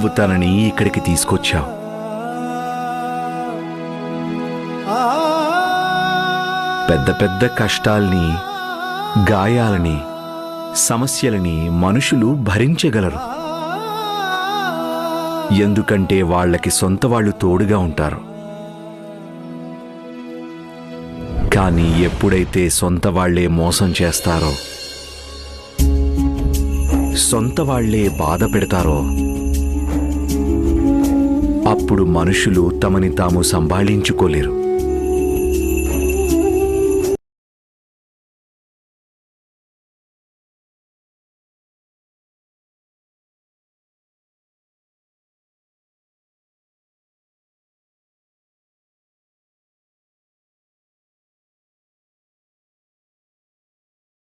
నువ్వు తనని ఇక్కడికి తీసుకొచ్చావు. పెద్ద పెద్ద కష్టాల్ని, గాయాలని, సమస్యలని మనుషులు భరించగలరు. ఎందుకంటే వాళ్ళకి సొంత వాళ్ళు తోడుగా ఉంటారు. కానీ ఎప్పుడైతే సొంత వాళ్లే మోసం చేస్తారో, సొంత వాళ్లే బాధ పెడతారో, అప్పుడు మనుషులు తమని తాము సంభాళించుకోలేరు.